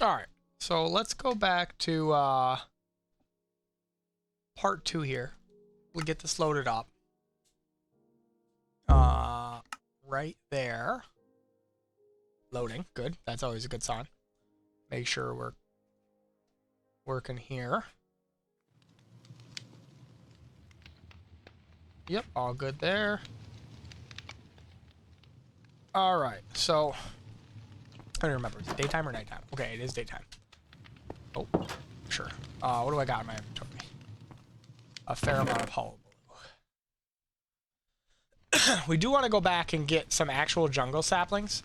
Alright, so let's go back to part 2 here. We'll get this loaded up. Right there. Loading, good. That's always a good sign. Make sure we're working here. Yep, all good there. Alright, so I don't remember. Is it daytime or nighttime? Okay, it is daytime. Oh, sure. What do I got in my inventory? A fair amount of hull. We do want to go back and get some actual jungle saplings.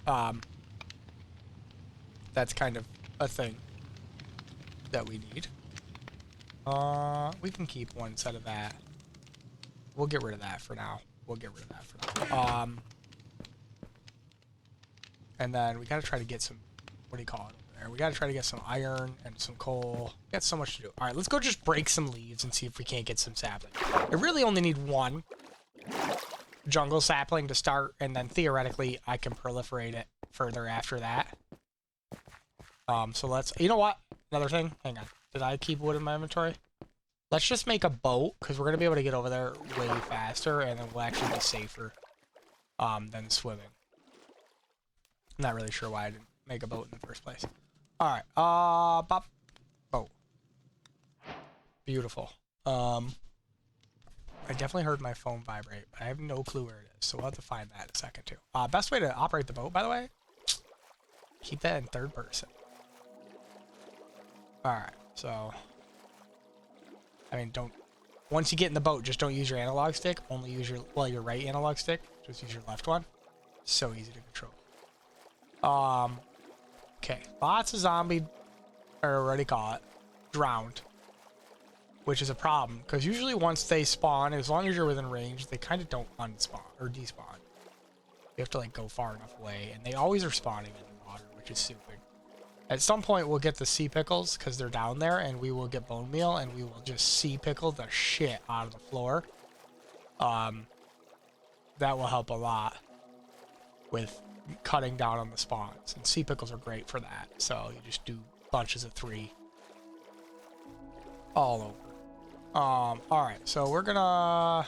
That's kind of a thing that we need. We can keep one set of that. We'll get rid of that for now. And then we gotta try to get some, what do you call it over there? We gotta try to get some iron and some coal. We got so much to do. All right, let's go just break some leaves and see if we can't get some sapling. I really only need one jungle sapling to start, and then theoretically I can proliferate it further after that. So let's, you know what? Another thing, hang on. Did I keep wood in my inventory? Let's just make a boat, because we're gonna be able to get over there way faster, and then we'll actually be safer than swimming. I'm not really sure why I didn't make a boat in the first place. Alright, bop. Boat. Beautiful. I definitely heard my phone vibrate, but I have no clue where it is, so we'll have to find that in a second too. Best way to operate the boat, by the way, keep that in third person. Alright, so, I mean, once you get in the boat, just don't use your analog stick, only use your right analog stick, just use your left one. So easy to control. Okay, lots of zombie, or what do you call it, drowned. Which is a problem, because usually once they spawn, as long as you're within range, they kind of don't unspawn, or despawn. You have to, like, go far enough away, and they always are spawning in the water, which is stupid. At some point, we'll get the sea pickles, because they're down there, and we will get bone meal, and we will just sea pickle the shit out of the floor. That will help a lot with cutting down on the spawns, and sea pickles are great for that, so you just do bunches of 3 all over. Alright, so we're gonna,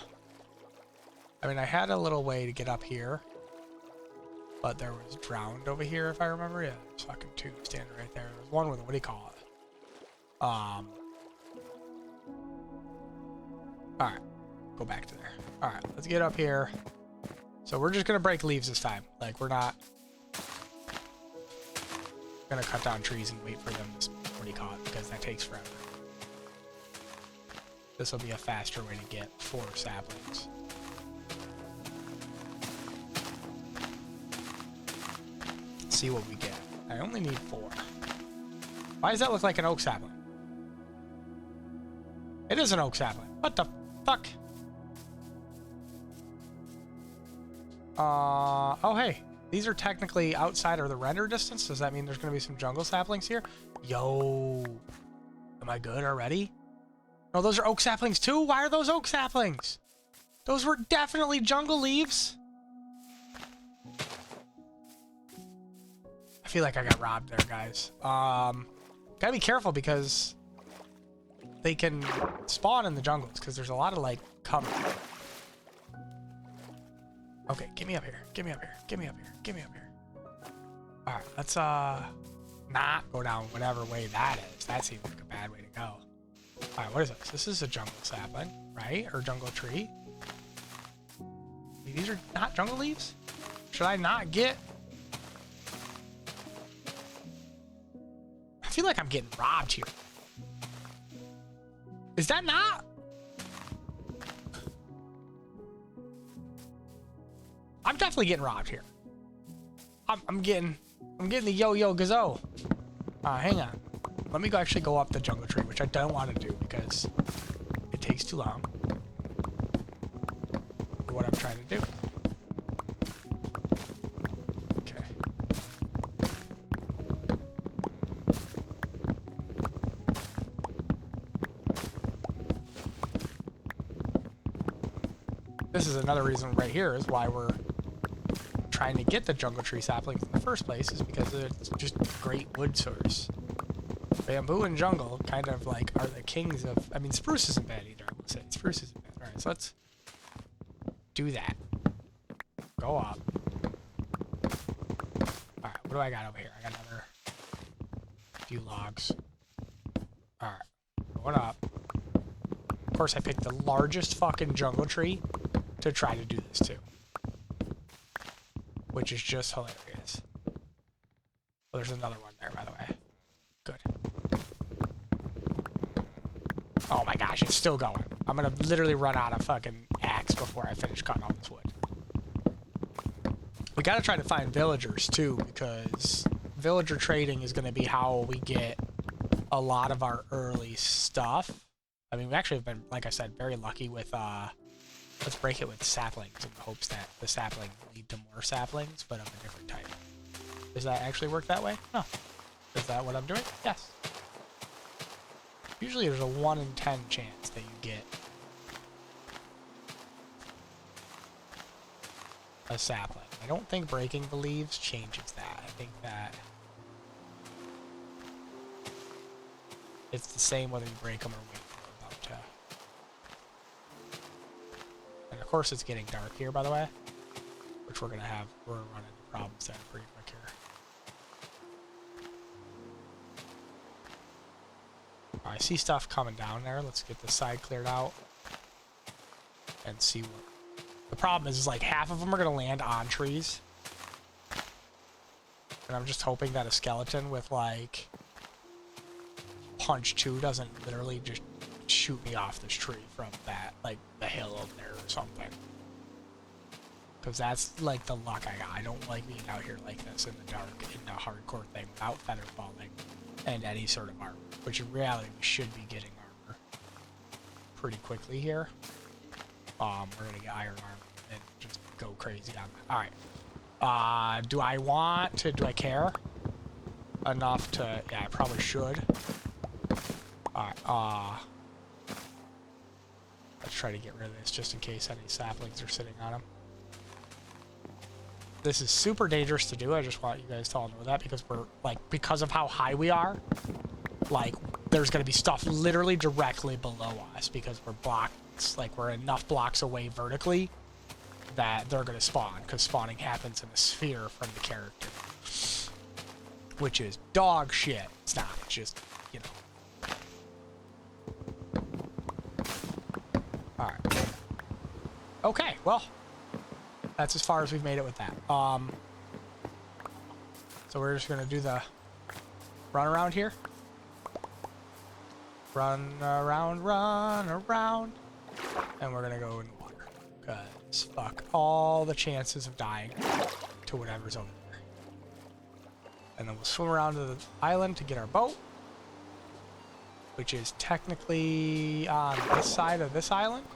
I mean, I had a little way to get up here, but there was drowned over here, if I remember. Yeah, there's fucking 2 standing right there. There's one with, what do you call it? Alright, go back to there. Alright, let's get up here. So we're just gonna break leaves this time. Like, we're not gonna cut down trees and wait for them to, what do you call it? Because that takes forever. This will be a faster way to get 4 saplings. Let's see what we get. I only need 4. Why does that look like an oak sapling? It is an oak sapling. What the fuck? Oh hey, these are technically outside of the render distance. Does that mean there's gonna be some jungle saplings here? Yo, am I good already? No, those are oak saplings too? Why are those oak saplings? Those were definitely jungle leaves. I feel like I got robbed there, guys. Gotta be careful because they can spawn in the jungles because there's a lot of, like, cover. Okay, get me up here. Get me up here. Get me up here. Get me up here. Alright, let's, not go down whatever way that is. That seems like a bad way to go. Alright, what is this? This is a jungle sapling, right? Or jungle tree. These are not jungle leaves? Should I not get... I feel like I'm getting robbed here. Is that not? I'm definitely getting robbed here. I'm getting the yo-yo gazo. Hang on. Let me actually go up the jungle tree, which I don't want to do because it takes too long for what I'm trying to do. Okay. This is another reason right here is why we're trying to get the jungle tree saplings in the first place, is because it's just a great wood source. Bamboo and jungle kind of like are the kings of. I mean, spruce isn't bad either. I will say spruce isn't bad. All right, so let's do that. Go up. All right, what do I got over here? I got another few logs. All right, going up. Of course, I picked the largest fucking jungle tree to try to do this too, which is just hilarious. Well, there's another one there, by the way. Good. Oh my gosh, it's still going. I'm gonna literally run out of fucking axe before I finish cutting all this wood. We gotta try to find villagers too, because villager trading is gonna be how we get a lot of our early stuff. I mean, we actually have been, like I said, very lucky with, let's break it with saplings in the hopes that the saplings lead to more saplings, but of a different type. Does that actually work that way? No. Is that what I'm doing? Yes. Usually there's a 1 in 10 chance that you get a sapling. I don't think breaking the leaves changes that. I think that it's the same whether you break them or wait for them to. And of course it's getting dark here, by the way, which we're running into problems there pretty quick here. I see stuff coming down there. Let's get this side cleared out and see what. The problem is like half of them are going to land on trees. And I'm just hoping that a skeleton with like punch 2 doesn't literally just shoot me off this tree from that, like the hill over there or something. Because that's like the luck I got. I don't like being out here like this in the dark in a hardcore thing without feather falling and any sort of armor. Which in reality we should be getting armor pretty quickly here. We're gonna get iron armor and just go crazy on that. Alright. Do I care enough to, yeah, I probably should. Alright, let's try to get rid of this just in case any saplings are sitting on them. This is super dangerous to do. I just want you guys to all know that because we're, like, because of how high we are, like, there's going to be stuff literally directly below us because we're blocked, like, we're enough blocks away vertically that they're going to spawn because spawning happens in a sphere from the character, which is dog shit. It's not, it's just, you know. Alright. Okay, well, that's as far as we've made it with that. So we're just going to do the run around here. Run around, and we're gonna go in the water, because fuck all the chances of dying to whatever's over there. And then we'll swim around to the island to get our boat, which is technically on this side of this island.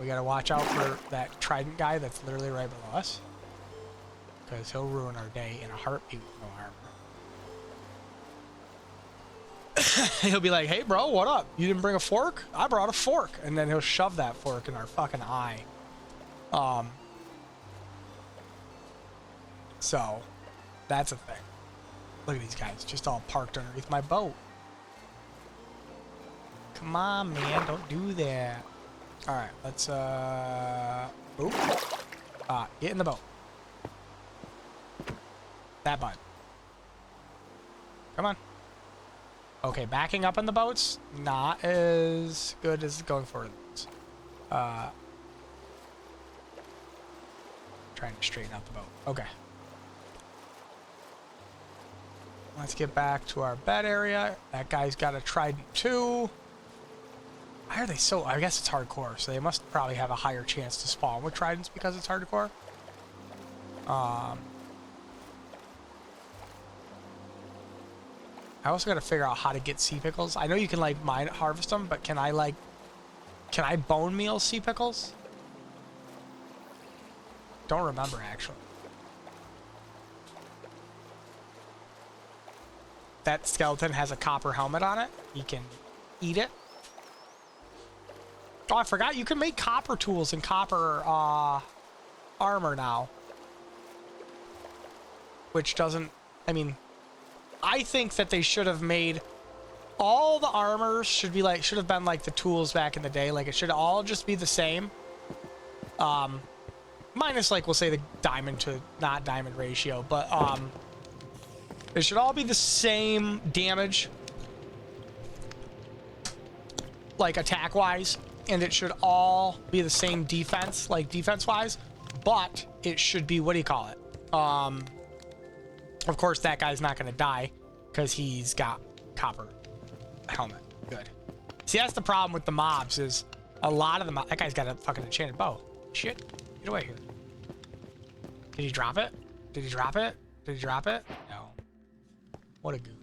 We gotta watch out for that trident guy that's literally right below us, because he'll ruin our day in a heartbeat with no armor. He'll be like, hey bro, what up? You didn't bring a fork? I brought a fork. And then he'll shove that fork in our fucking eye. So that's a thing. Look at these guys just all parked underneath my boat. Come on, man, don't do that. Alright, let's get in the boat. That button. Come on. Okay, backing up on the boats, not as good as going forward. Trying to straighten out the boat. Okay. Let's get back to our bed area. That guy's got a trident too. Why are they so... I guess it's hardcore, so they must probably have a higher chance to spawn with tridents because it's hardcore. I also got to figure out how to get sea pickles. I know you can, like, harvest them, but can I bone meal sea pickles? Don't remember, actually. That skeleton has a copper helmet on it. You can eat it. Oh, I forgot you can make copper tools and copper armor now. Which doesn't... I mean... I think that they should have made all the armors should have been like the tools back in the day. Like it should all just be the same. Minus like we'll say the diamond to not diamond ratio, but it should all be the same damage, like attack wise, and it should all be the same defense, like defense wise, but it should be, what do you call it? Of course that guy's not gonna die because he's got copper helmet. Good. See, that's the problem with the mobs is a lot of them. That guy's got a fucking enchanted bow. Shit. Get away here. Did he drop it? Did he drop it? Did he drop it? No. What a goof.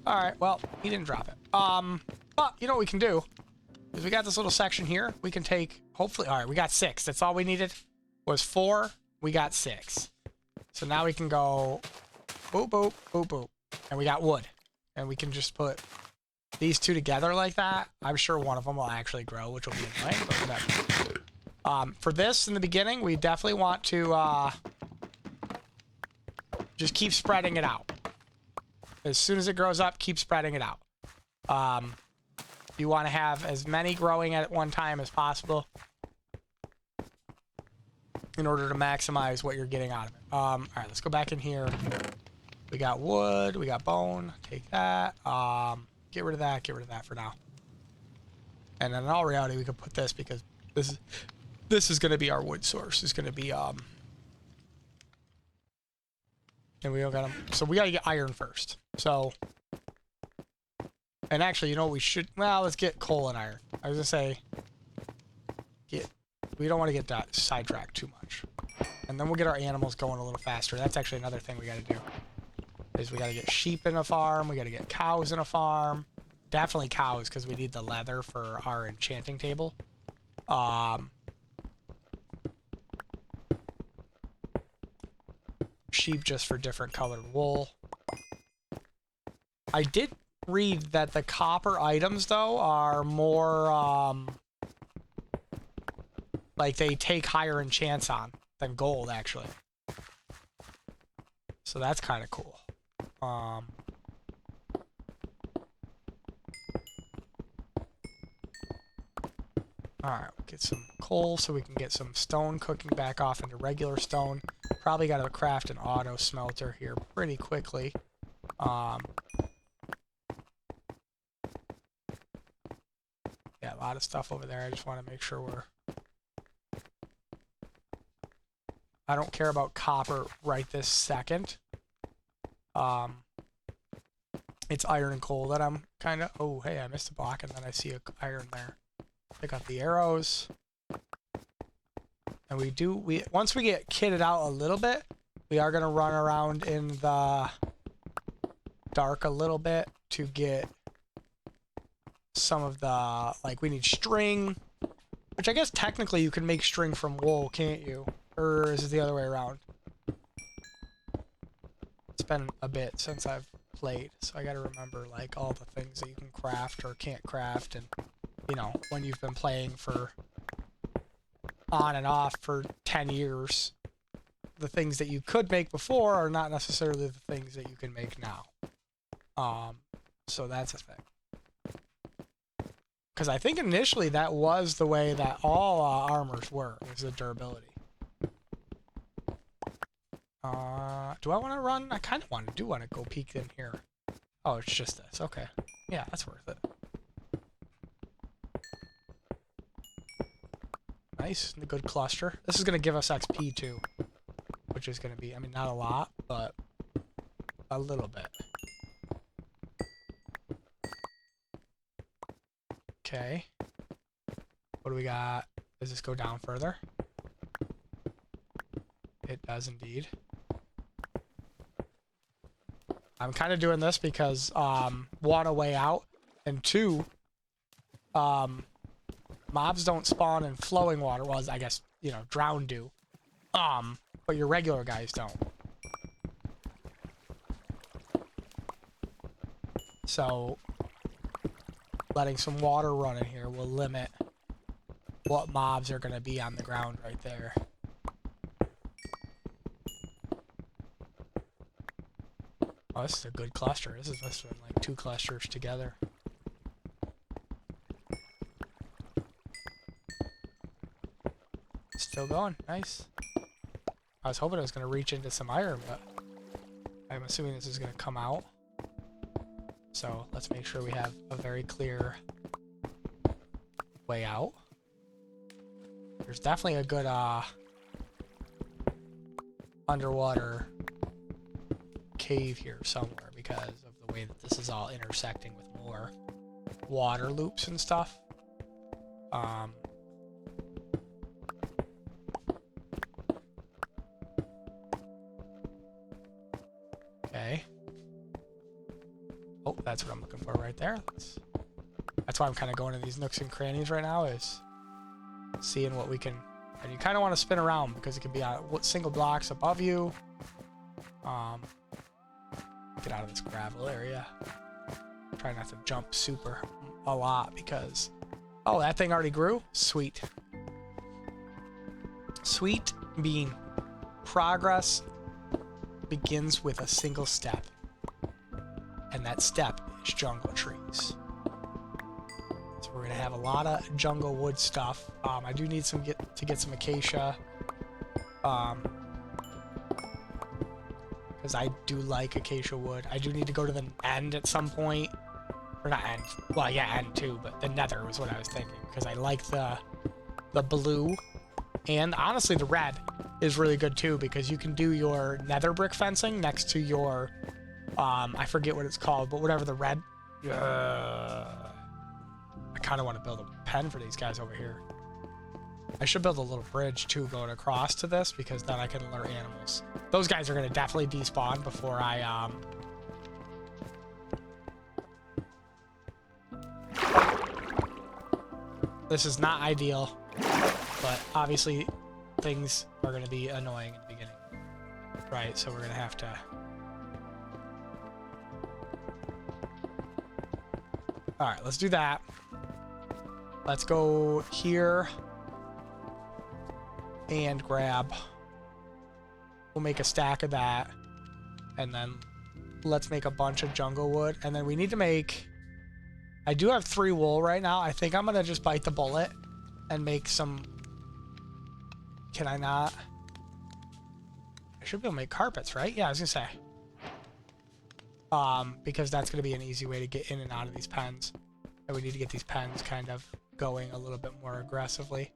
Alright, well, he didn't drop it. But you know what we can do? Is we got this little section here. We can take, hopefully, alright, we got 6. That's all we needed. Was 4. We got 6. So now we can go boop, boop, boop, boop. And we got wood. And we can just put these two together like that. I'm sure one of them will actually grow, which will be annoying, but whatever. For this in the beginning, we definitely want to just keep spreading it out. As soon as it grows up, keep spreading it out. You want to have as many growing at one time as possible in order to maximize what you're getting out of it. All right, let's go back in here. We got wood, we got bone. Take that. Get rid of that. Get rid of that for now. And then in all reality, we could put this because this is going to be our wood source. It's going to be and we don't got them. So we got to get iron first. So, and actually, you know what we should? Well, let's get coal and iron. I was gonna say, we don't want to get that sidetracked too much, and then we'll get our animals going a little faster. That's actually another thing we got to do. Is we got to get sheep in a farm. We got to get cows in a farm. Definitely cows because we need the leather for our enchanting table. Sheep just for different colored wool. I did read that the copper items though are more like they take higher enchants on than gold actually. So that's kind of cool. Alright, we'll get some coal so we can get some stone cooking back off into regular stone. Probably got to craft an auto smelter here pretty quickly. Yeah, a lot of stuff over there. I just want to make sure I don't care about copper right this second. It's iron and coal that I'm kind of... Oh, hey, I missed a block, and then I see a iron there. Pick up the arrows. And once we get kitted out a little bit, we are going to run around in the dark a little bit to get some of the... Like, we need string, which I guess technically you can make string from wool, can't you? Or is it the other way around? It's been a bit since I've played, so I gotta remember like all the things that you can craft or can't craft, and you know, when you've been playing for on and off for 10 years, the things that you could make before are not necessarily the things that you can make now. So that's a thing. Because I think initially that was the way that all armors were, was the durability. Do I want to run? I kind of do want to go peek in here. Oh, it's just this. Okay. Yeah, that's worth it. Nice. A good cluster. This is going to give us XP too. Which is going to be, I mean, not a lot, but a little bit. Okay. What do we got? Does this go down further? It does indeed. I'm kind of doing this because, one, a way out, and two, mobs don't spawn in flowing water. Well, I guess, you know, drown do. But your regular guys don't. So, letting some water run in here will limit what mobs are going to be on the ground right there. Oh, this is a good cluster. This is must have been like 2 clusters together. Still going. Nice. I was hoping I was going to reach into some iron, but I'm assuming this is going to come out. So let's make sure we have a very clear way out. There's definitely a good underwater cave here somewhere because of the way that this is all intersecting with more water loops and stuff. Okay. Oh, that's what I'm looking for right there. That's why I'm kind of going to these nooks and crannies right now, is seeing what we can. And you kind of want to spin around because it can be on single blocks above you. Get out of this gravel area. Try not to jump super a lot because... Oh, that thing already grew? Sweet. Sweet bean. Progress begins with a single step. And that step is jungle trees. So we're going to have a lot of jungle wood stuff. I do need to get some acacia. Because I do like acacia wood. I do need to go to the end at some point. Or not end. Well, yeah, end too, but the nether was what I was thinking. Because I like the blue. And honestly, the red is really good too, because you can do your nether brick fencing next to your... I forget what it's called, but whatever the red... I kind of want to build a pen for these guys over here. I should build a little bridge too going across to this, because then I can lure animals. Those guys are going to definitely despawn before I This is not ideal, but obviously things are going to be annoying in the beginning. Right, so we're going to have to... Alright, let's do that. Let's go here and grab... We'll make a stack of that. And then let's make a bunch of jungle wood. And then we need to make... I do have 3 wool right now. I think I'm going to just bite the bullet and make some... Can I not? I should be able to make carpets, right? Yeah, I was going to say. Because that's going to be an easy way to get in and out of these pens. And we need to get these pens kind of going a little bit more aggressively.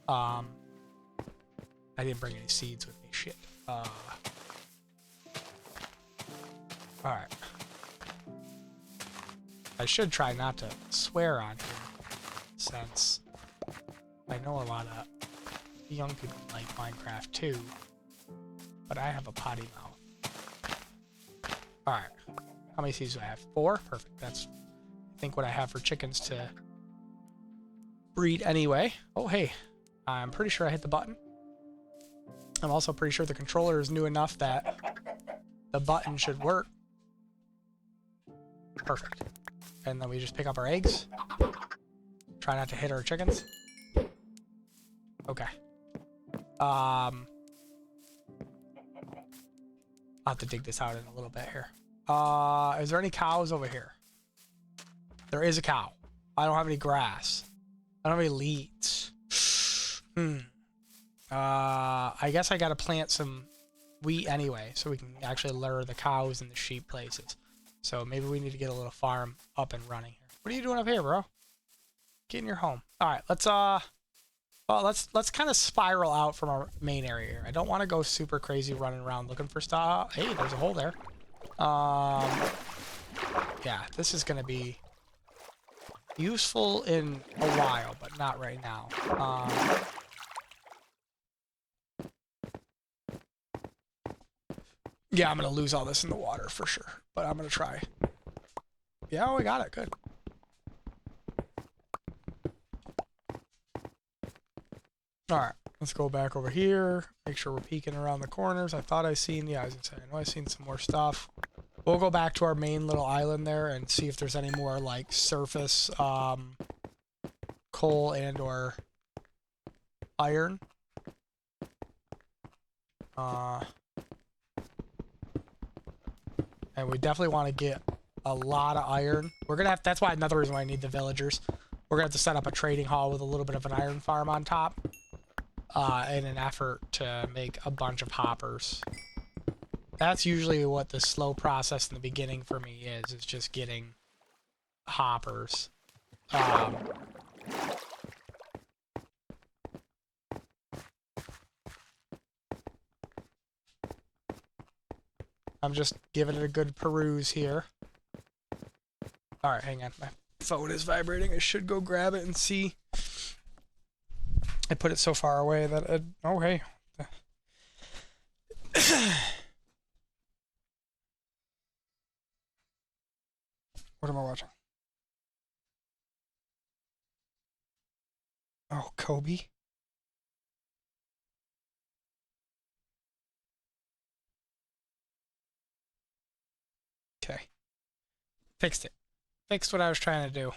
I didn't bring any seeds with me. Shit. Alright. I should try not to swear on here, since I know a lot of young people like Minecraft too, but I have a potty mouth. Alright. How many seeds do I have? 4? Perfect. That's, I think, what I have for chickens to breed anyway. Oh, hey. I'm pretty sure I hit the button. I'm also pretty sure the controller is new enough that the button should work. Perfect. And then we just pick up our eggs. Try not to hit our chickens. Okay. I'll have to dig this out in a little bit here. Is there any cows over here? There is a cow. I don't have any grass. I don't have any leads. I guess I gotta plant some wheat anyway, so we can actually lure the cows and the sheep places. So maybe we need to get a little farm up and running here. What are you doing up here, bro? Get in your home. All right, let's kind of spiral out from our main area here. I don't want to go super crazy running around looking for stuff. Hey, there's a hole there. Yeah, this is gonna be useful in a while, but not right now. Yeah, I'm gonna lose all this in the water for sure, but I'm gonna try. Yeah, we got it. Good. All right, let's go back over here. Make sure we're peeking around the corners. I thought I seen. Yeah, I was gonna say, I know I seen some more stuff. We'll go back to our main little island there and see if there's any more like surface coal and or iron. And we definitely want to get a lot of iron. We're gonna have, that's why another reason why I need the villagers. We're gonna have to set up a trading hall with a little bit of an iron farm on top. In an effort to make a bunch of hoppers. That's usually what the slow process in the beginning for me is just getting hoppers. I'm just giving it a good peruse here. Alright, hang on. My phone is vibrating. I should go grab it and see. I put it so far away that it... Oh, hey. What am I watching? Oh, Kobe. Okay. Fixed it. Fixed what I was trying to do.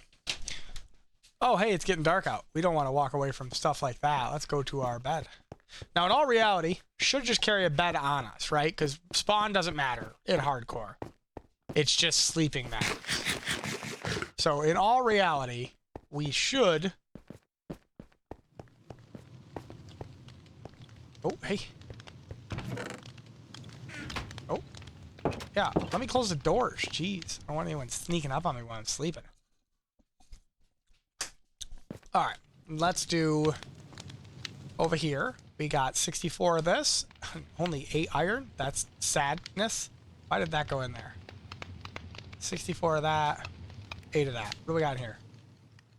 Oh, hey, it's getting dark out. We don't want to walk away from stuff like that. Let's go to our bed. Now, in all reality, should just carry a bed on us, right? Because spawn doesn't matter in hardcore. It's just sleeping matters. So, in all reality, we should... Oh, hey. Oh. Yeah, let me close the doors. Jeez. I don't want anyone sneaking up on me while I'm sleeping. Alright, let's do... Over here, we got 64 of this. Only 8 iron. That's sadness. Why did that go in there? 64 of that. 8 of that. What do we got in here?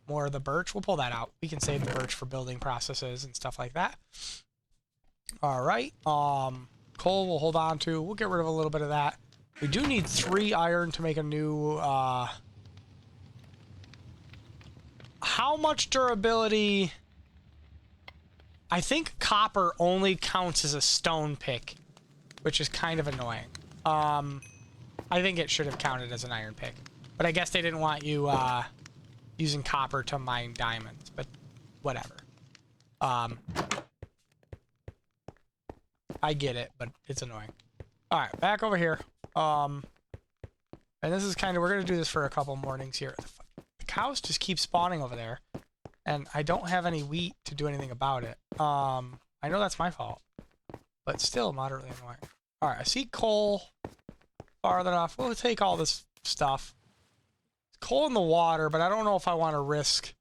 More of the birch. We'll pull that out. We can save the birch for building processes and stuff like that. Alright. Coal we'll hold on to. We'll get rid of a little bit of that. We do need 3 iron to make a new... How much durability... I think copper only counts as a stone pick, which is kind of annoying. I think it should have counted as an iron pick. But I guess they didn't want you using copper to mine diamonds, but whatever. I get it, but it's annoying. Alright, back over here. And this is kind of, we're going to do this for a couple mornings here. The cows just keep spawning over there. And I don't have any wheat to do anything about it. I know that's my fault. But still moderately annoying. Alright, I see coal far enough. We'll take all this stuff. Coal in the water, but I don't know if I want to risk...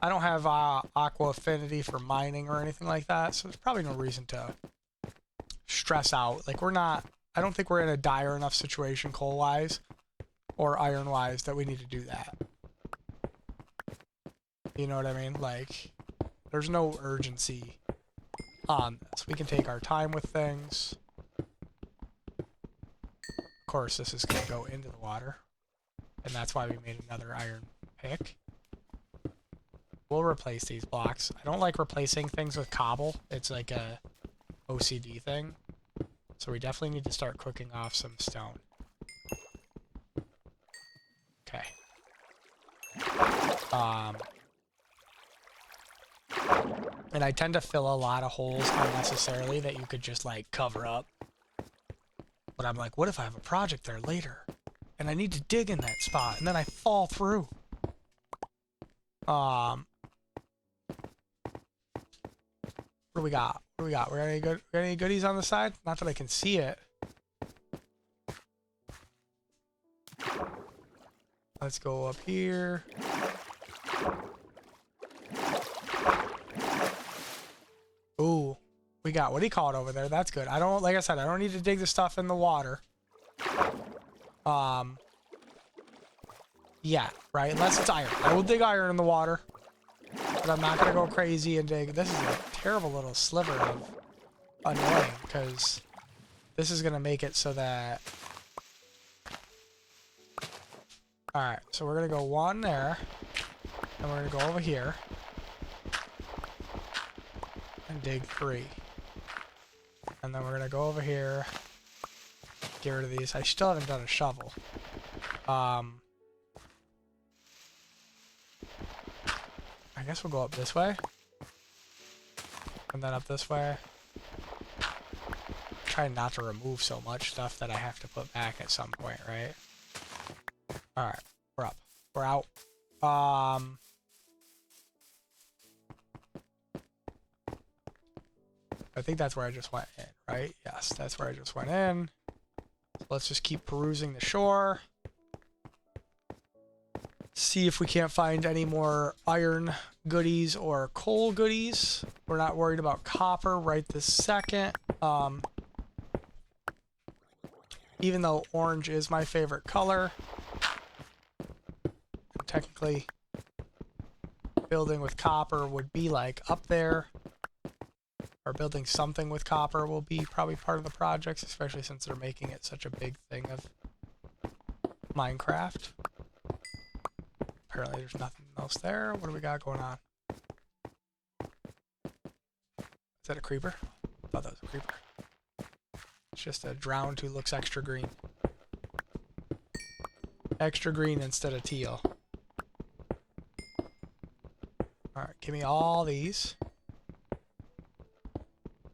I don't have aqua affinity for mining or anything like that, so there's probably no reason to stress out. Like, we're not... I don't think we're in a dire enough situation coal-wise or iron-wise that we need to do that. You know what I mean? Like, there's no urgency on this. We can take our time with things. Of course, this is going to go into the water. And that's why we made another iron pick. We'll replace these blocks. I don't like replacing things with cobble. It's like a OCD thing. So we definitely need to start cooking off some stone. Okay. And I tend to fill a lot of holes unnecessarily that you could just, like, cover up. But I'm like, what if I have a project there later? And I need to dig in that spot, and then I fall through. What do we got? What do we got? We got any goodies on the side? Not that I can see it. Let's go up here. Ooh, we got, what do you call it over there? That's good. I don't, like I said, I don't need to dig the stuff in the water. Yeah, right? Unless it's iron. I will dig iron in the water. But I'm not going to go crazy and dig. This is a terrible little sliver of annoying, because this is going to make it so that... Alright, so we're going to go 1 there. And we're going to go over here. And dig 3. And then we're going to go over here. Get rid of these. I still haven't done a shovel. I guess we'll go up this way. And then up this way. trying not to remove so much stuff that I have to put back at some point, right? Alright, we're up. We're out. I think that's where I just went in, right? Yes, that's where I just went in. So let's just keep perusing the shore. See if we can't find any more iron goodies or coal goodies. We're not worried about copper right this second. Even though orange is my favorite color. Technically, building with copper would be like up there. Or building something with copper will be probably part of the projects, especially since they're making it such a big thing of Minecraft. Apparently there's nothing else there. What do we got going on? Is that a creeper? I thought that was a creeper. It's just a drowned who looks extra green. Extra green instead of teal. Alright, give me all these.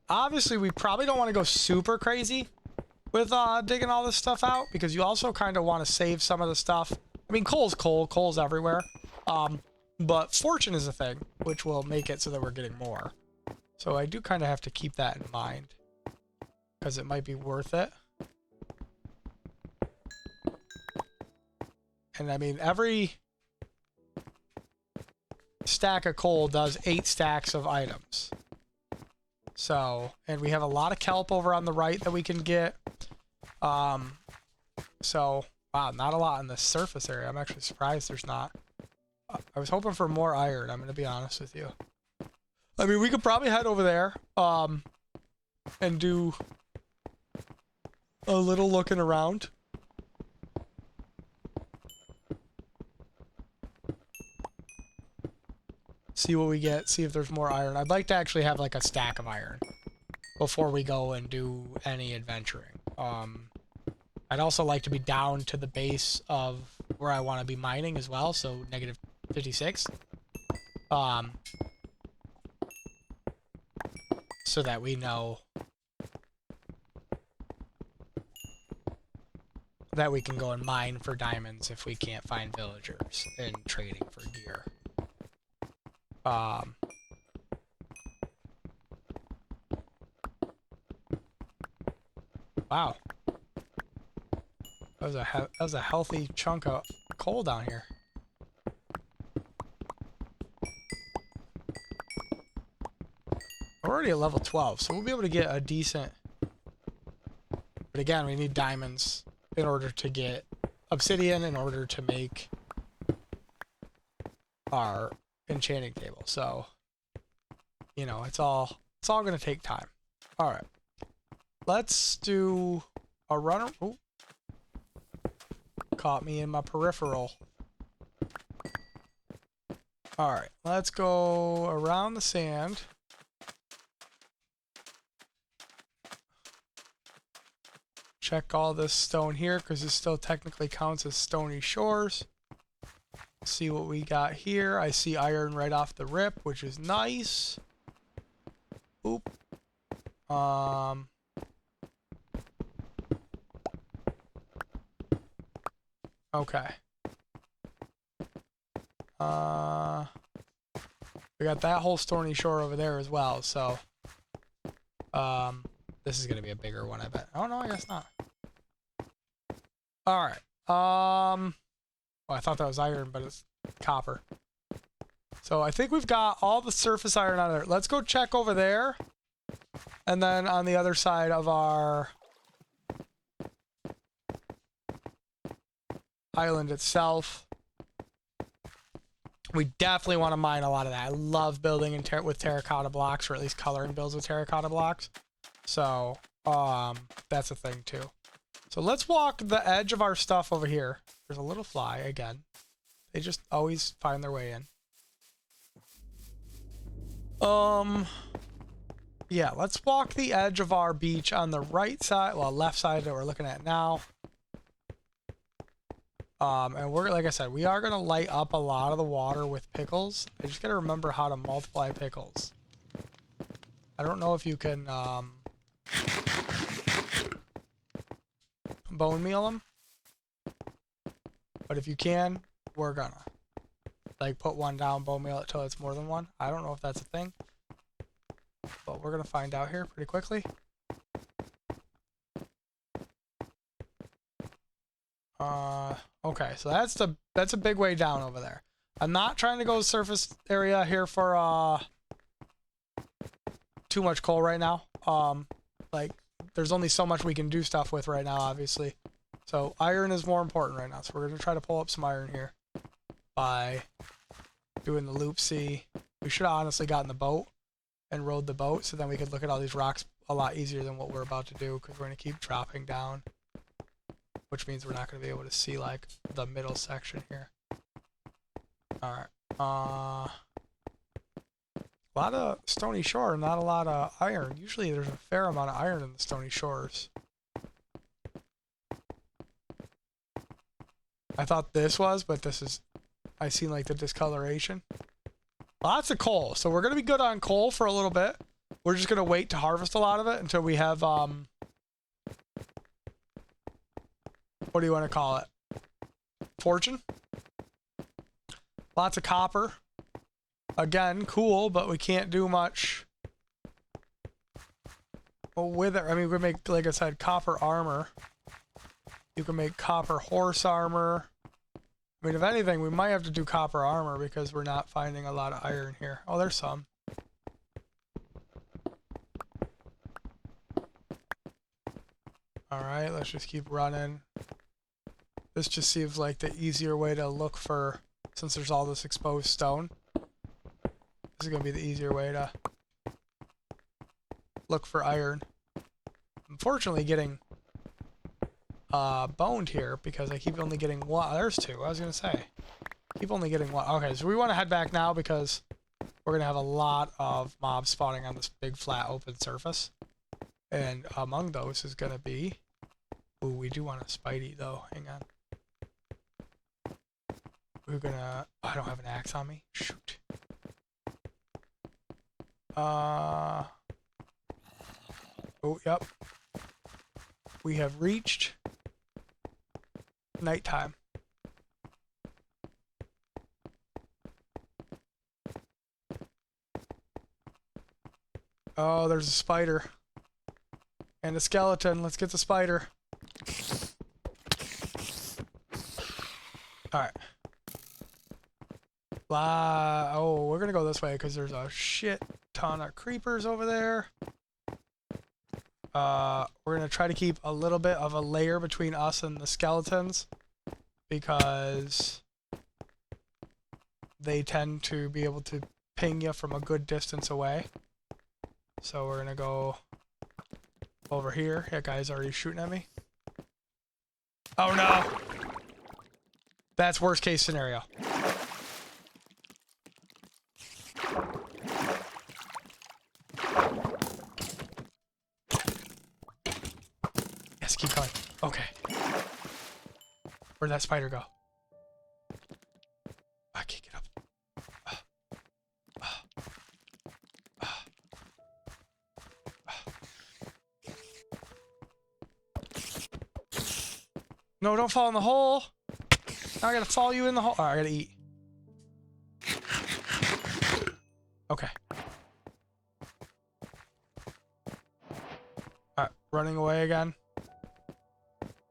Obviously, we probably don't want to go super crazy with digging all this stuff out, because you also kind of want to save some of the stuff. I mean, coal's coal. Coal's everywhere. But fortune is a thing, which will make it so that we're getting more. So I do kind of have to keep that in mind, because it might be worth it. And I mean, every stack of coal does 8 stacks of items. So, and we have a lot of kelp over on the right that we can get. So, wow, not a lot in the surface area. I'm actually surprised there's not. I was hoping for more iron, I'm going to be honest with you. I mean, we could probably head over there, and do a little looking around. See what we get, see if there's more iron. I'd like to actually have like a stack of iron before we go and do any adventuring. I'd also like to be down to the base of where I want to be mining as well, so negative 56. So that we know that we can go and mine for diamonds if we can't find villagers and trading for gear. Wow. That was a healthy chunk of coal down here. We're already at level 12, so we'll be able to get a decent... But again, we need diamonds in order to get obsidian, in order to make our enchanting table. So, you know, it's all going to take time. All right. Let's do a runner. Ooh. Caught me in my peripheral. All right. Let's go around the sand. Check all this stone here, because this still technically counts as stony shores. See what we got here. I see iron right off the rip, which is nice. Oop. Okay. We got that whole stony shore over there as well, so this is gonna be a bigger one, I bet. Oh no, I guess not. All right. Well, I thought that was iron, but it's copper. So I think we've got all the surface iron on there. Let's go check over there. And then on the other side of our island itself, we definitely want to mine a lot of that. I love building with terracotta blocks, or at least coloring builds with terracotta blocks. So that's a thing too. So let's walk the edge of our stuff over here. There's a little fly again. They just always find their way in. Yeah, let's walk the edge of our beach on the right side, well, left side that we're looking at now. And we're, like I said, we are going to light up a lot of the water with pickles. I just got to remember how to multiply pickles. I don't know if you can, bone meal them. But if you can, we're gonna. Like, put one down, bone meal it till it's more than one. I don't know if that's a thing. But we're gonna find out here pretty quickly. Okay, so that's a big way down over there. I'm not trying to go surface area here for too much coal right now. Like, there's only so much we can do stuff with right now, obviously. So iron is more important right now. So we're gonna try to pull up some iron here by doing the loop C. We should have honestly gotten the boat and rode the boat, so then we could look at all these rocks a lot easier than what we're about to do, because we're gonna keep dropping down, which means we're not gonna be able to see like the middle section here. All right. A lot of Stony Shore, not a lot of iron. Usually there's a fair amount of iron in the Stony Shores. I thought this was, but this is, I seen like the discoloration. Lots of coal. So we're going to be good on coal for a little bit. We're just going to wait to harvest a lot of it until we have, what do you want to call it? Fortune. Lots of copper. Again, cool, but we can't do much with it. I mean, we can make, like I said, copper armor. You can make copper horse armor. I mean, if anything, we might have to do copper armor because we're not finding a lot of iron here. Oh, there's some. Alright, let's just keep running. This just seems like the easier way to look for, since there's all this exposed stone. This is going to be the easier way to look for iron. Unfortunately, getting boned here because I keep only getting one. There's two. I was going to say. Keep only getting one. Okay, so we want to head back now because we're going to have a lot of mobs spawning on this big flat open surface. And among those is going to be... Ooh, we do want a Spidey though. Hang on. We're going to... Oh, I don't have an axe on me. Shoot. Oh, yep. We have reached nighttime. Oh, there's a spider. And a skeleton. Let's get the spider. Alright. Oh, we're gonna go this way because there's a shit ton of creepers over there. We're gonna try to keep a little bit of a layer between us and the skeletons because they tend to be able to ping you from a good distance away. So we're gonna go over here. That guy's already shooting at me. Oh no! That's worst case scenario. Yes, keep going. Okay. Where'd that spider go? I can't get up. No, don't fall in the hole. Now I gotta follow you in the hole. Oh, I gotta eat. Okay. Alright, running away again.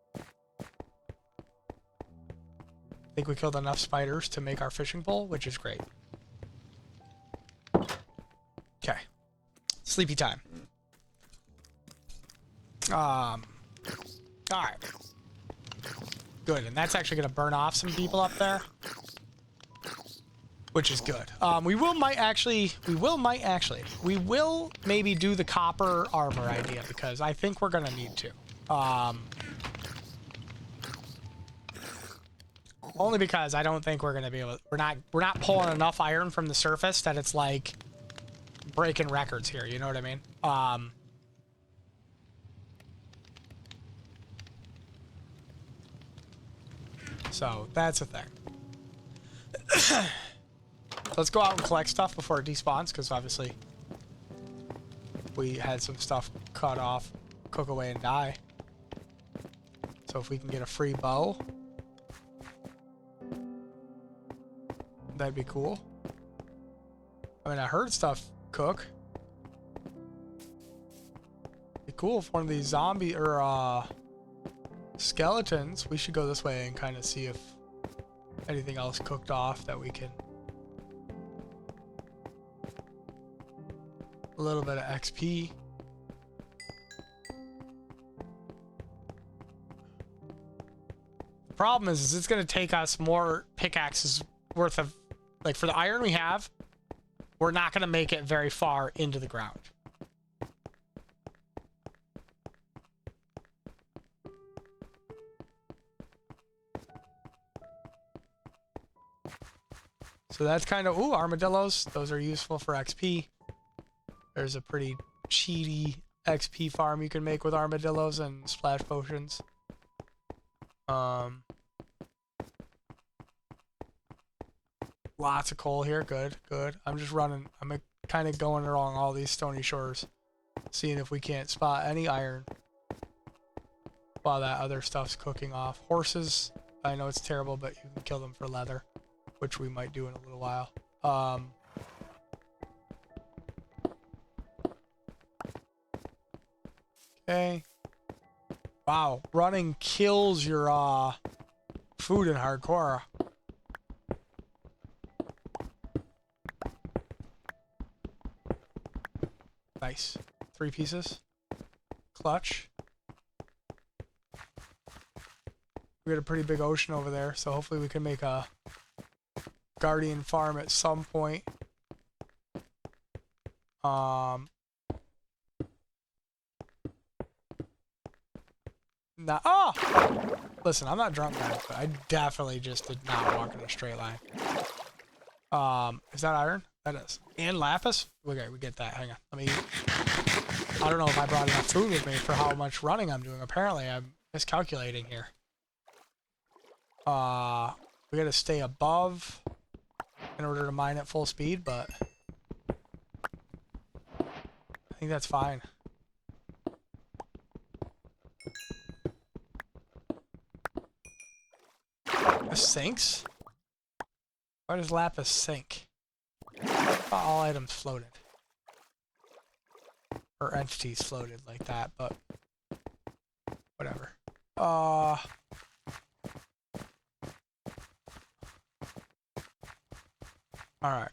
I think we killed enough spiders to make our fishing pole, which is great. Okay. Sleepy time. Alright. Good, and that's actually going to burn off some people up there. Which is good. We will maybe do the copper armor idea because I think we're going to need to. Only because I don't think we're going to be able to, we're not pulling enough iron from the surface that it's like breaking records here, you know what I mean? So that's a thing. Let's go out and collect stuff before it despawns, because obviously we had some stuff cut off, cook away, and die. So if we can get a free bow, that'd be cool. I mean, I heard stuff cook. Be cool if one of these zombie or skeletons. We should go this way and kind of see if anything else cooked off that we can. A little bit of XP. The problem is it's going to take us more pickaxes worth of, like, for the iron we have, we're not going to make it very far into the ground. So that's kind of, ooh, armadillos. Those are useful for XP. There's a pretty cheaty XP farm you can make with armadillos and splash potions. Lots of coal here. Good, good. I'm just running. I'm kind of going along all these stony shores, seeing if we can't spot any iron while that other stuff's cooking off. Horses, I know it's terrible, but you can kill them for leather, which we might do in a little while. Okay. Wow, running kills your food in hardcore. Nice. 3 pieces. Clutch. We got a pretty big ocean over there, so hopefully we can make a guardian farm at some point. Nah, oh! Listen, I'm not drunk, guys, but I definitely just did not walk in a straight line. Is that iron? That is. And lapis? Okay, we get that. Hang on. Let me... I don't know if I brought enough food with me for how much running I'm doing. Apparently, I'm miscalculating here. We gotta stay above in order to mine at full speed, but I think that's fine. This sinks? Why does lapis sink? All items floated. Or entities floated like that, but whatever. Alright,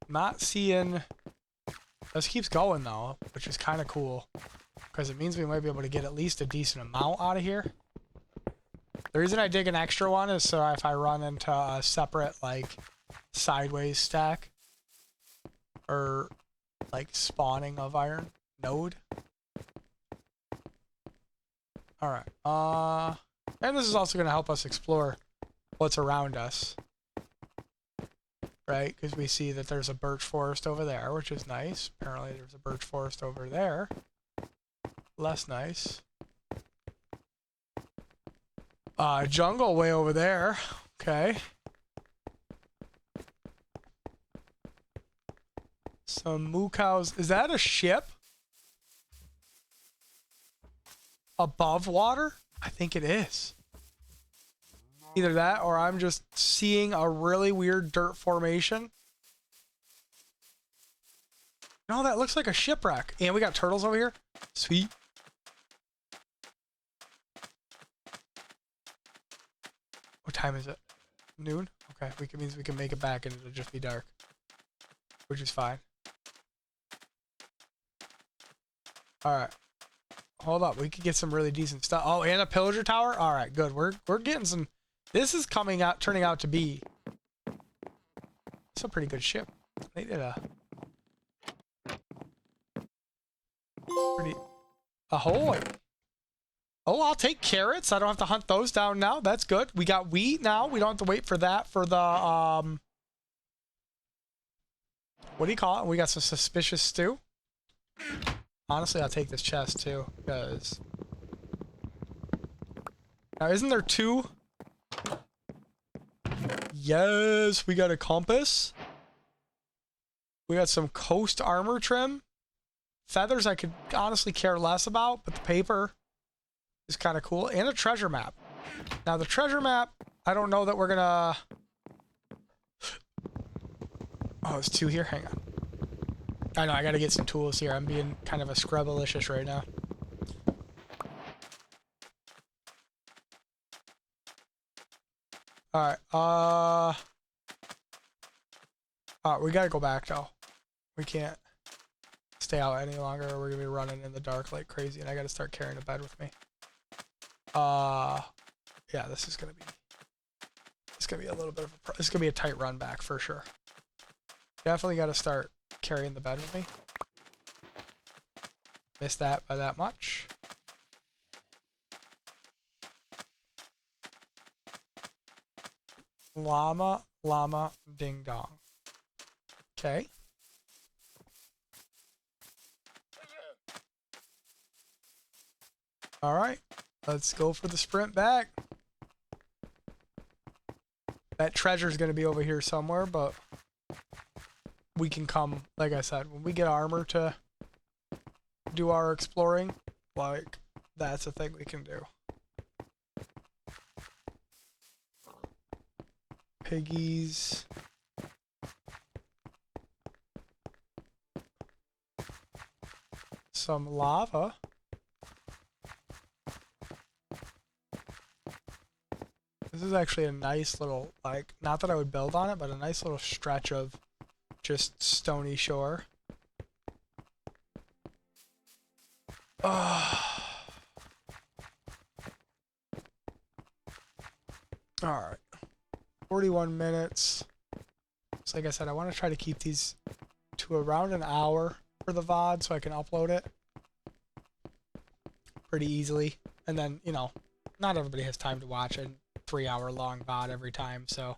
not seeing... This keeps going though, which is kind of cool. Because it means we might be able to get at least a decent amount out of here. The reason I dig an extra one is so if I run into a separate, like, sideways stack, or, like, spawning of iron node. Alright, and this is also going to help us explore what's around us. Right? Because we see that there's a birch forest over there, which is nice. Apparently there's a birch forest over there. Less nice. Jungle way over there. Okay. Some moo cows. Is that a ship? Above water? I think it is. Either that or I'm just seeing a really weird dirt formation. No, that looks like a shipwreck. And we got turtles over here. Sweet. What time is it? Noon? Okay, means we can make it back and it'll just be dark. Which is fine. Alright. Hold up, we could get some really decent stuff. Oh, and a pillager tower? Alright, good. We're getting some... This is turning out to be... It's a pretty good ship. They did a... Pretty... Ahoy! Oh, I'll take carrots. I don't have to hunt those down now. That's good. We got wheat now. We don't have to wait for that for the, what do you call it? We got some suspicious stew. Honestly, I'll take this chest too, because... Now, isn't there 2? Yes, we got a compass. We got some coast armor trim. Feathers I could honestly care less about, but the paper is kind of cool. And a treasure map. Now the treasure map, I don't know that we're gonna... Oh, it's 2 here? Hang on. I know, I gotta get some tools here. I'm being kind of a scrubbalicious right now. Alright, we gotta go back though. We can't stay out any longer or we're gonna be running in the dark like crazy and I gotta start carrying a bed with me. Yeah, this is gonna be a little bit of a, this is gonna be a tight run back for sure. Definitely gotta start carrying the bed with me. Missed that by that much. Llama, llama, ding dong. Okay. All right, let's go for the sprint back. That treasure's gonna be over here somewhere, but we can come, like I said, when we get armor to do our exploring, like, that's a thing we can do. Piggies. Some lava. This is actually a nice little, like, not that I would build on it, but a nice little stretch of just stony shore. Alright. 41 minutes. So like I said, I want to try to keep these to around an hour for the VOD so I can upload it pretty easily. And then, you know, not everybody has time to watch a 3-hour long VOD every time, so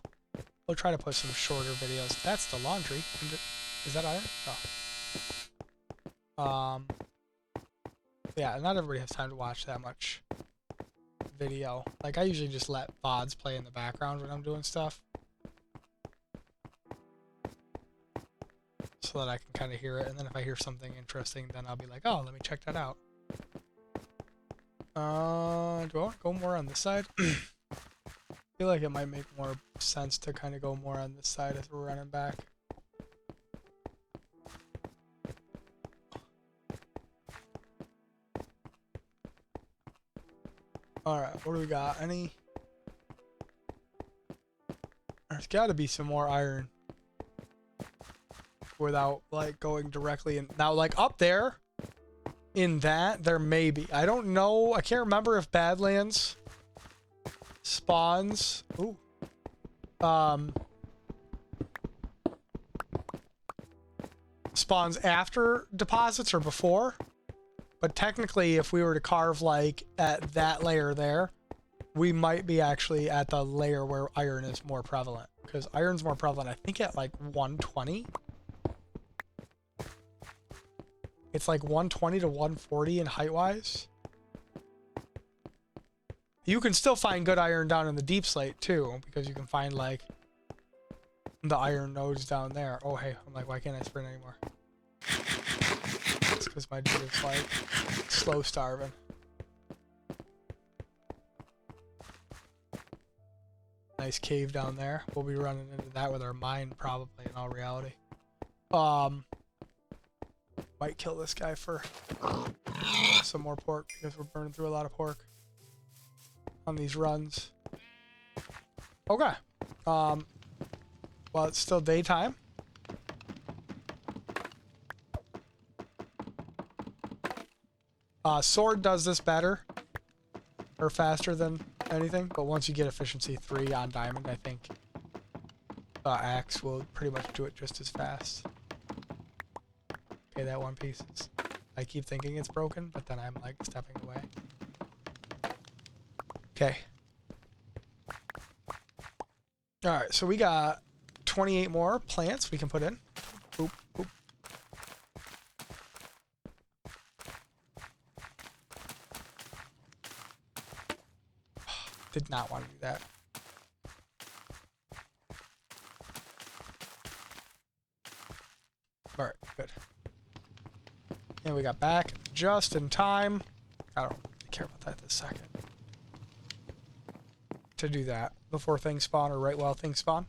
we'll try to put some shorter videos. That's the laundry. Is that iron? No. Yeah, not everybody has time to watch that much video. Like, I usually just let VODs play in the background when I'm doing stuff, so that I can kind of hear it, and then if I hear something interesting, then I'll be like, oh, let me check that out. Do I want to go more on this side? I feel like it might make more sense to kind of go more on this side as we're running back. Alright, what do we got? Any... There's gotta be some more iron. Without, like, going directly in... Now, like, up there, in that, there may be. I don't know. I can't remember if Badlands spawns... Ooh. Spawns after deposits or before. But technically, if we were to carve, like, at that layer there, we might be actually at the layer where iron is more prevalent. Because iron's more prevalent, I think, at, like, 120. It's, like, 120 to 140 in height-wise. You can still find good iron down in the deep slate, too. Because you can find, like, the iron nodes down there. Oh, hey. I'm like, why can't I sprint anymore? It's because my dude is, like, slow starving. Nice cave down there. We'll be running into that with our mine, probably, in all reality. Might kill this guy for some more pork, because we're burning through a lot of pork on these runs. Okay. Well, it's still daytime. Sword does this better or faster than anything, but once you get efficiency 3 on diamond, I think axe will pretty much do it just as fast. Okay, that one piece is... I keep thinking it's broken, but then I'm like stepping away. Okay. Alright, so we got 28 more plants we can put in. Oop, oop. Did not want to do that. Alright, good. And we got back just in time. I don't really care about that this second. To do that before things spawn or right while things spawn.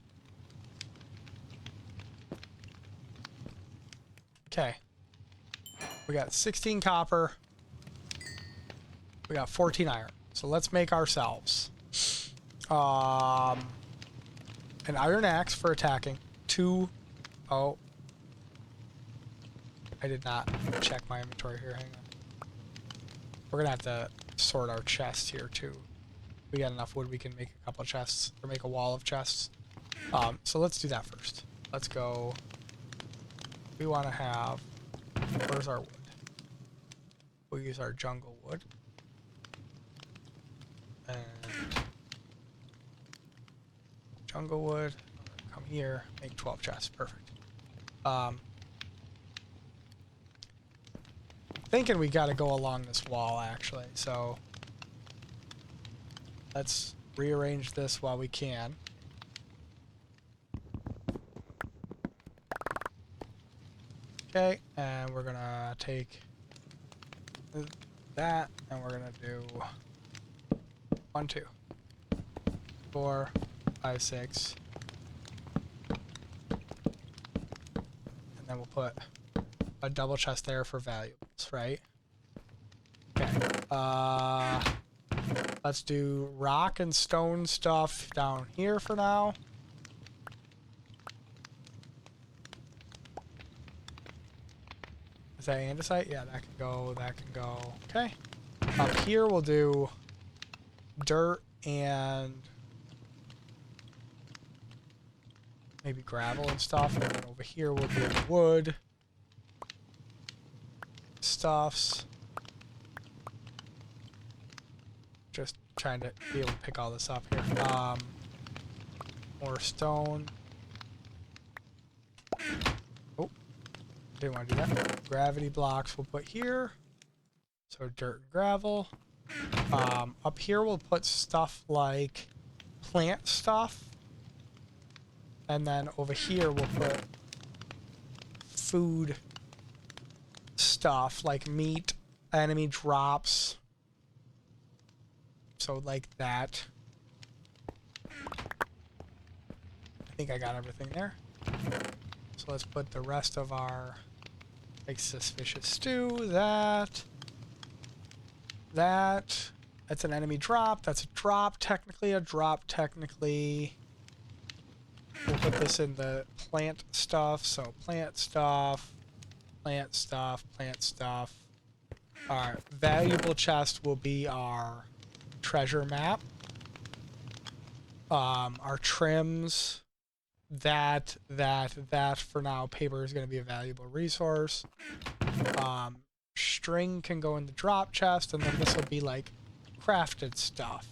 Okay. We got 16 copper. We got 14 iron. So let's make ourselves an iron axe for attacking. Oh. I did not check my inventory here. Hang on. We're gonna have to sort our chests here too. We got enough wood, we can make a couple of chests or make a wall of chests. So let's do that first. Let's go. We want to have. Where's our wood? We'll use our jungle wood. And jungle wood. Come here. Make 12 chests. Perfect. Thinking we got to go along this wall actually. So let's rearrange this while we can. Okay, and we're gonna take that, and we're gonna do 1, 2, 4, 5, 6, and then we'll put a double chest there for valuables, right? Okay. Let's do rock and stone stuff down here for now. Is that andesite? Yeah, that can go, that can go. Okay. Up here we'll do dirt and maybe gravel and stuff. And then over here we'll do wood stuffs. Just trying to be able to pick all this up here. More stone. Oh, didn't want to do that. Gravity blocks we'll put here. So dirt and gravel. Up here we'll put stuff like plant stuff. And then over here we'll put food stuff like meat, enemy drops. So like that. I think I got everything there. So let's put the rest of our like suspicious stew, that's an enemy drop, that's a drop technically, we'll put this in the plant stuff, so plant stuff, plant stuff, plant stuff. Our valuable chest will be our treasure map. Our trims, that for now, paper is going to be a valuable resource. String can go in the drop chest, and then this will be like crafted stuff.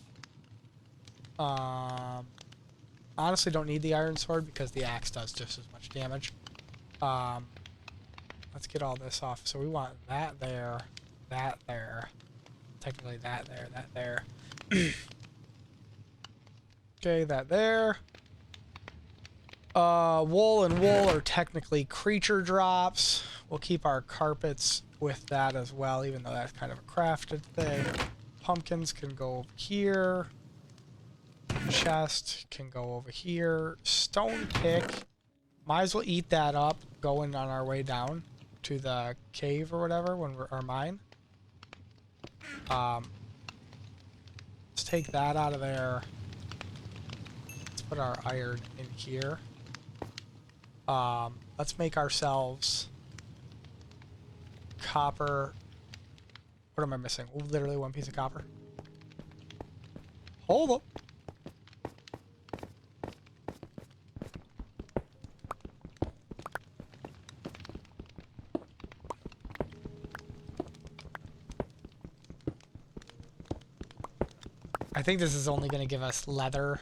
Honestly don't need the iron sword because the axe does just as much damage. Let's get all this off. So we want that there, technically that there. Okay, that there. Wool and wool are technically creature drops. We'll keep our carpets with that as well, even though that's kind of a crafted thing. Pumpkins can go over here. Chest can go over here. Stone pick. Might as well eat that up going on our way down to the cave or whatever when we're our mine. Let's take that out of there. Let's put our iron in here. Let's make ourselves copper. What am I missing? Literally one piece of copper. Hold up. I think this is only going to give us leather.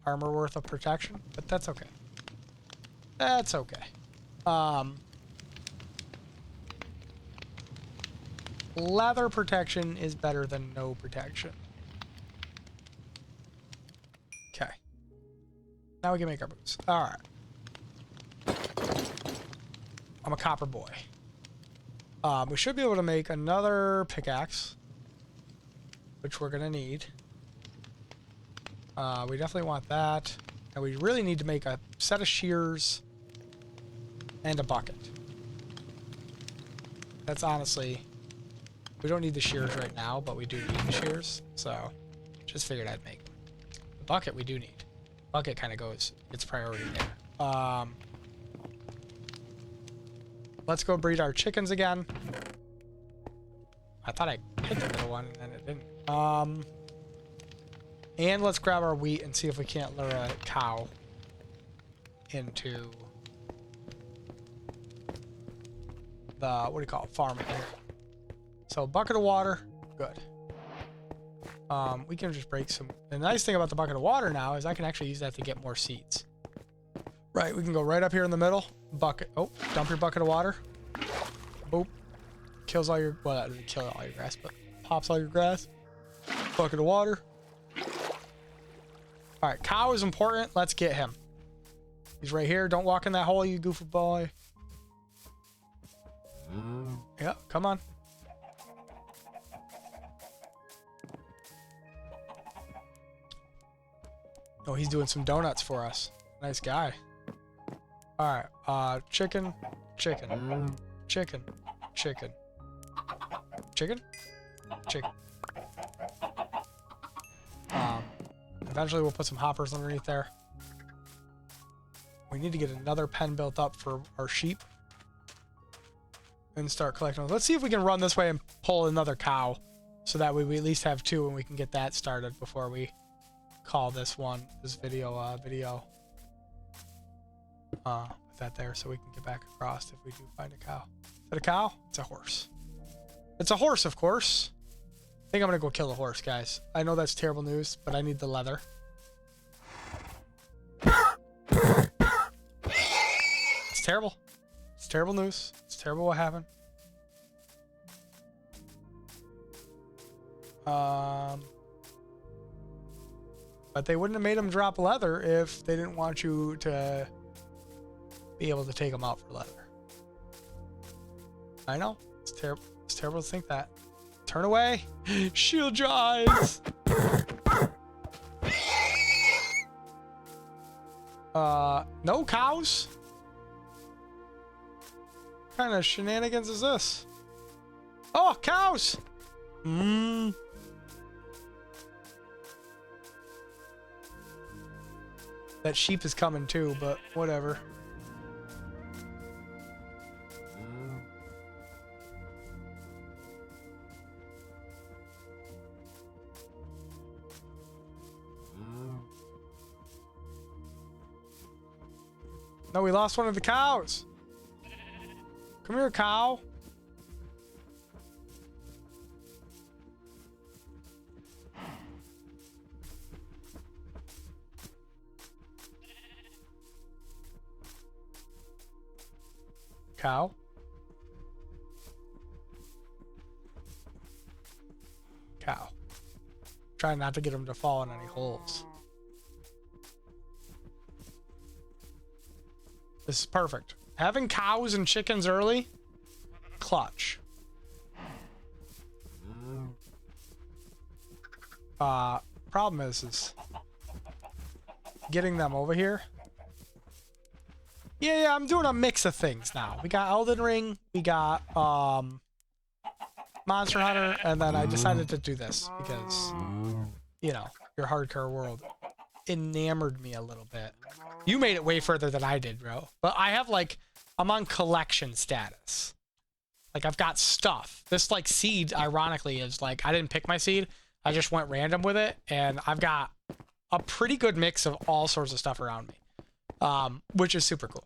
Armor worth of protection, but that's okay. That's okay. Leather protection is better than no protection. Okay. Now we can make our boots. Alright. I'm a copper boy. We should be able to make another pickaxe, which we're gonna need. We definitely want that. And we really need to make a set of shears and a bucket. That's honestly... We don't need the shears right now, but we do need the shears. So, just figured I'd make them. The bucket we do need. Bucket kind of goes... It's priority there. Let's go breed our chickens again. I thought I hit the middle one, and then it didn't. And let's grab our wheat and see if we can't lure a cow into the, what do you call it, farming here. So, bucket of water, good. We can just break some... The nice thing about the bucket of water now is I can actually use that to get more seeds. Right, we can go right up here in the middle. Bucket, oh, dump your bucket of water. Boop. Kills all your, well, that doesn't kill all your grass, but pops all your grass. Bucket of water. All right, cow is important. Let's get him. He's right here. Don't walk in that hole, you goofy boy. Yeah, come on. Oh, he's doing some donuts for us. Nice guy. All right, chicken, chicken, chicken, chicken, chicken, chicken. Eventually we'll put some hoppers underneath there. We need to get another pen built up for our sheep and start collecting them. Let's see if we can run this way and pull another cow, so that way we at least have two and we can get that started before we call this video put that there so we can get back across if we do find a cow. Is that a cow? It's a horse. It's a horse, of course. I think I'm gonna go kill the horse, guys. I know that's terrible news, but I need the leather. It's terrible. It's terrible news. It's terrible what happened. But they wouldn't have made him drop leather if they didn't want you to be able to take him out for leather. I know. It's terrible. It's terrible to think that. Turn away. Shield your eyes. No cows? What kind of shenanigans is this? Oh, cows! That sheep is coming too, but whatever. No, we lost one of the cows. Come here, cow. Cow. Cow. Try not to get him to fall in any holes. This is perfect. Having cows and chickens early, clutch. Problem is getting them over here. Yeah, I'm doing a mix of things now. We got Elden Ring, we got Monster Hunter, and then I decided to do this because, you know, your hardcore world enamored me a little bit. You made it way further than I did, bro. But I have, like, I'm on collection status. Like, I've got stuff. This, like, seed, ironically, is, like, I didn't pick my seed. I just went random with it. And I've got a pretty good mix of all sorts of stuff around me. Which is super cool.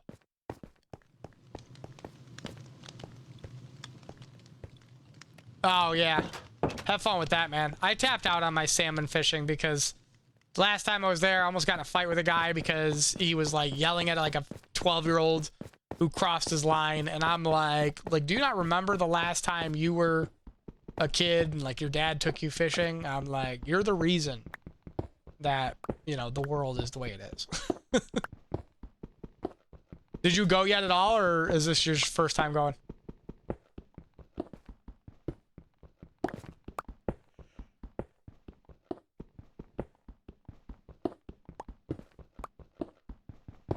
Oh, yeah. Have fun with that, man. I tapped out on my salmon fishing because last time I was there, I almost got in a fight with a guy because he was, like, yelling at, like, a 12-year-old who crossed his line. And I'm like, do you not remember the last time you were a kid and, like, your dad took you fishing? I'm like, you're the reason that, you know, the world is the way it is. Did you go yet at all, or is this your first time going?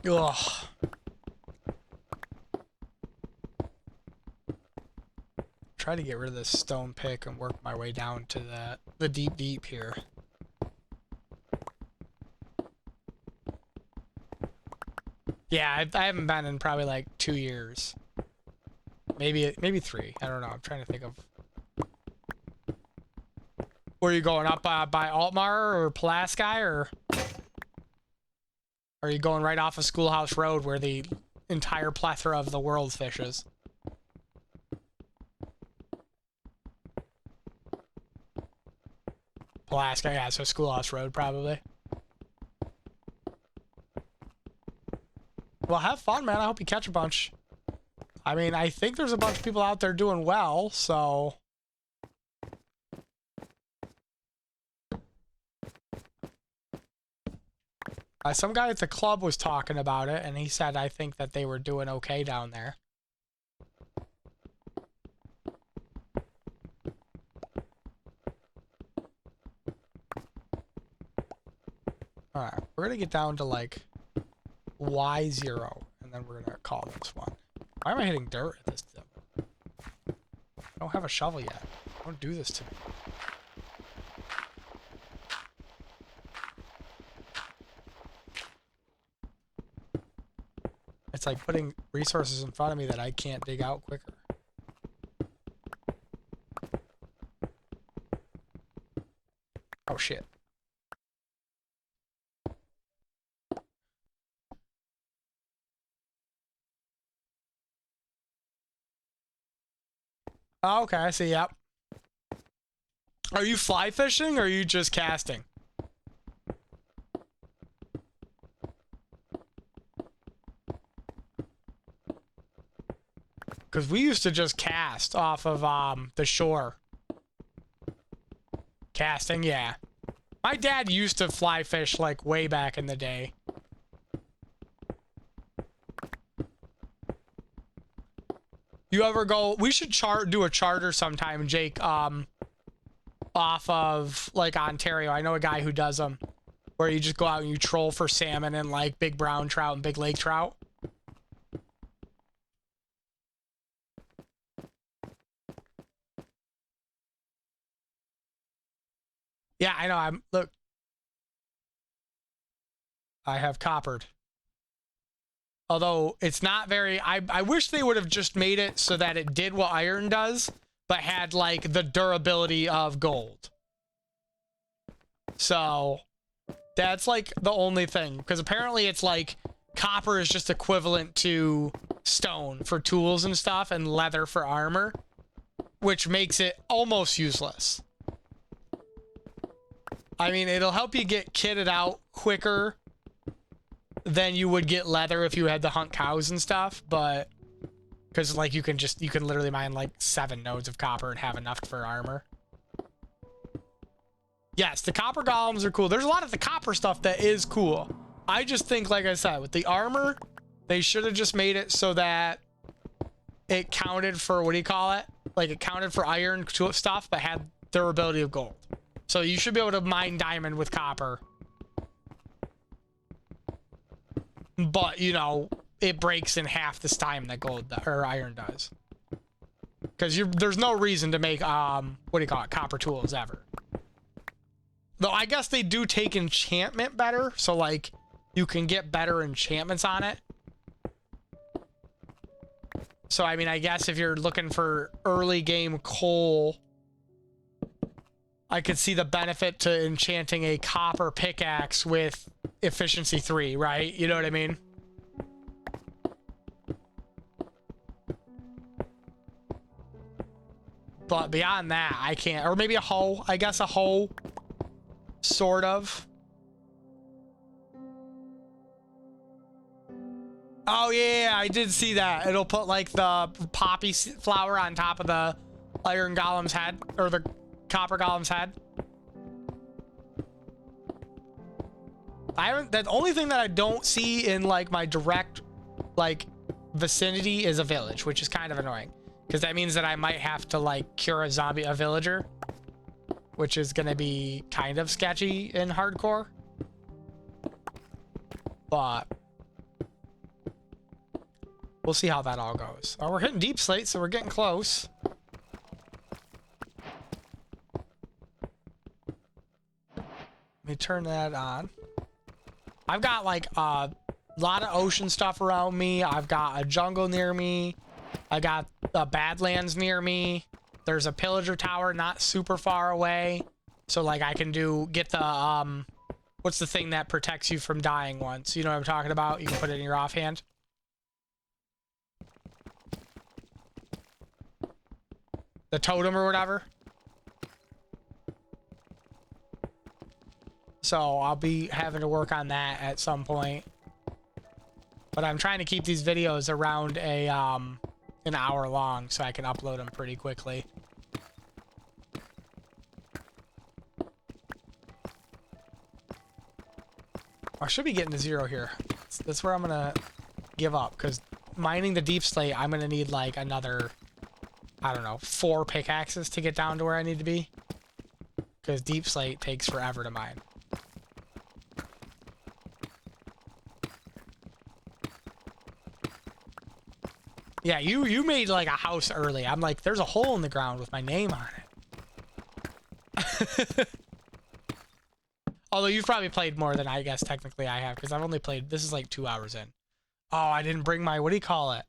Ugh. Try to get rid of this stone pick and work my way down to the deep here. Yeah, I haven't been in probably like 2 years. Maybe 3. I don't know. I'm trying to think of. Where are you going, up by Altmar or Pulaski, or are you going right off of Schoolhouse Road where the entire plethora of the world fishes? Pulaski, yeah, so Schoolhouse Road probably. Well, have fun, man. I hope you catch a bunch. I mean, I think there's a bunch of people out there doing well, so... some guy at the club was talking about it, and he said, I think that they were doing okay down there. Alright, we're gonna get down to, like, Y0, and then we're gonna call this one. Why am I hitting dirt at this tip? I don't have a shovel yet. Don't do this to me. It's like putting resources in front of me that I can't dig out quicker. Oh shit. Oh, okay, I see, yep. Are you fly fishing or are you just casting? Because we used to just cast off of the shore. Casting, yeah. My dad used to fly fish like way back in the day. You ever go? We should do a charter sometime, Jake. Off of like Ontario. I know a guy who does them, where you just go out and you troll for salmon and like big brown trout and big lake trout. Yeah, I know. Look. I have coppered. Although it's not very, I wish they would have just made it so that it did what iron does, but had like the durability of gold. So that's like the only thing, because apparently it's like copper is just equivalent to stone for tools and stuff and leather for armor, which makes it almost useless. I mean, it'll help you get kitted out quicker than you would get leather if you had to hunt cows and stuff, but because like you can literally mine like 7 nodes of copper and have enough for armor. Yes, the copper golems are cool. There's a lot of the copper stuff that is cool. I just think, like I said, with the armor, they should have just made it so that it counted for, what do you call it? Like it counted for iron stuff, but had durability of gold. So you should be able to mine diamond with copper. But, you know, it breaks in half this time that gold or iron does. Because there's no reason to make, what do you call it, copper tools ever. Though I guess they do take enchantment better, so, like, you can get better enchantments on it. So, I mean, I guess if you're looking for early game coal, I could see the benefit to enchanting a copper pickaxe with efficiency 3, right? You know what I mean? But beyond that, I can't. Or maybe a hoe. I guess a hoe. Sort of. Oh, yeah, I did see that. It'll put, like, the poppy flower on top of the iron golem's head. Or the copper golem's head. The only thing that I don't see in like my direct like vicinity is a village, which is kind of annoying. Because that means that I might have to, like, cure a villager. Which is going to be kind of sketchy in hardcore. But we'll see how that all goes. Oh, we're hitting deep slate, so we're getting close. Let me turn that on. I've got, like, a lot of ocean stuff around me. I've got a jungle near me. I got Badlands near me. There's a pillager tower not super far away. So, like, I can get the, what's the thing that protects you from dying once? You know what I'm talking about? You can put it in your offhand. The totem or whatever. So, I'll be having to work on that at some point. But I'm trying to keep these videos around an hour long so I can upload them pretty quickly. I should be getting to 0 here. That's where I'm gonna give up, because mining the deep slate, I'm gonna need like another, I don't know, 4 pickaxes to get down to where I need to be. Because deep slate takes forever to mine. Yeah, you made like a house early. I'm like, there's a hole in the ground with my name on it. Although you've probably played more than I guess technically I have, because I've only played, this is like 2 hours in. Oh, I didn't bring my, what do you call it?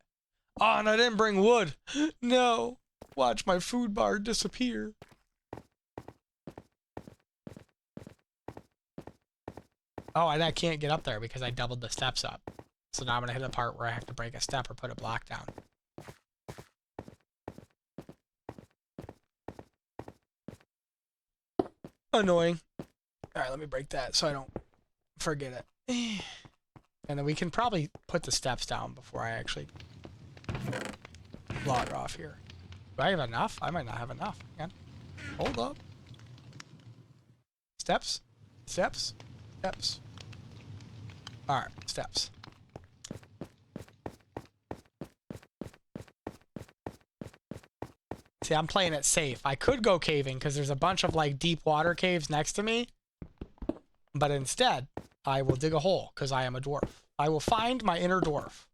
Oh, and I didn't bring wood. No. Watch my food bar disappear. Oh, and I can't get up there because I doubled the steps up. So now I'm going to hit a part where I have to break a step or put a block down. Annoying. Alright, let me break that so I don't forget it. And then we can probably put the steps down before I actually log off here. Do I have enough? I might not have enough. Again. Hold up. Steps. Steps. Steps. Alright, steps. See, I'm playing it safe. I could go caving because there's a bunch of like deep water caves next to me. But instead, I will dig a hole because I am a dwarf. I will find my inner dwarf.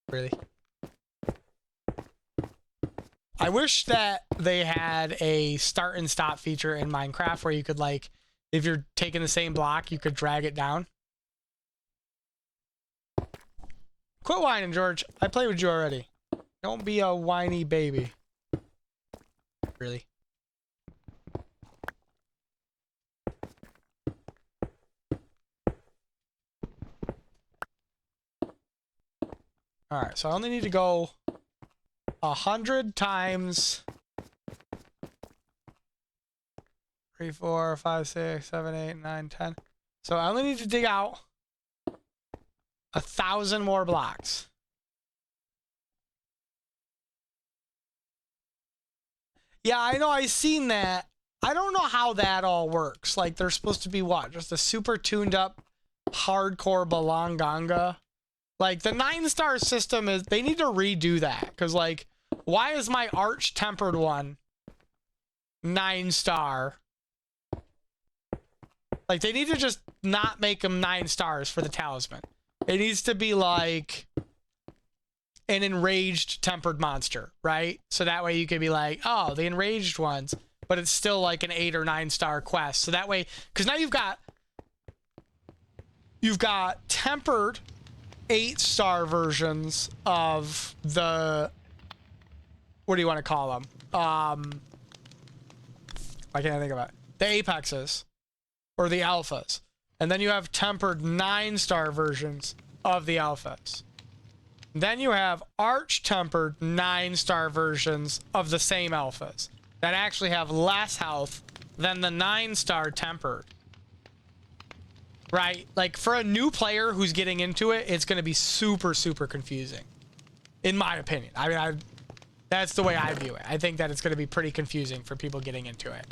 Really? I wish that they had a start and stop feature in Minecraft where you could, like, if you're taking the same block, you could drag it down. Quit whining, George. I played with you already. Don't be a whiny baby. Really? Alright, so I only need to go 100 times 3, 4, 5, 6, 7, 8, 9, 10. So I only need to dig out 1,000 more blocks. Yeah, I know, I've seen that. I don't know how that all works. Like, they're supposed to be what? Just a super tuned up hardcore Balanganga? Like, the 9-star system is, they need to redo that. Because, like, why is my arch tempered one 9-star? Like, they need to just not make them 9 stars for the talisman. It needs to be like an enraged tempered monster, right? So that way you could be like, oh, the enraged ones, but it's still like an 8 or 9-star quest. So that way, because now you've got tempered 8-star versions of the, what do you want to call them? Why can't I think about it? The apexes or the alphas. And then you have tempered 9-star versions of the alphas. Then you have arch-tempered 9-star versions of the same alphas that actually have less health than the 9-star tempered. Right? Like, for a new player who's getting into it, it's going to be super, super confusing. In my opinion. I mean, That's the way I view it. I think that it's going to be pretty confusing for people getting into it.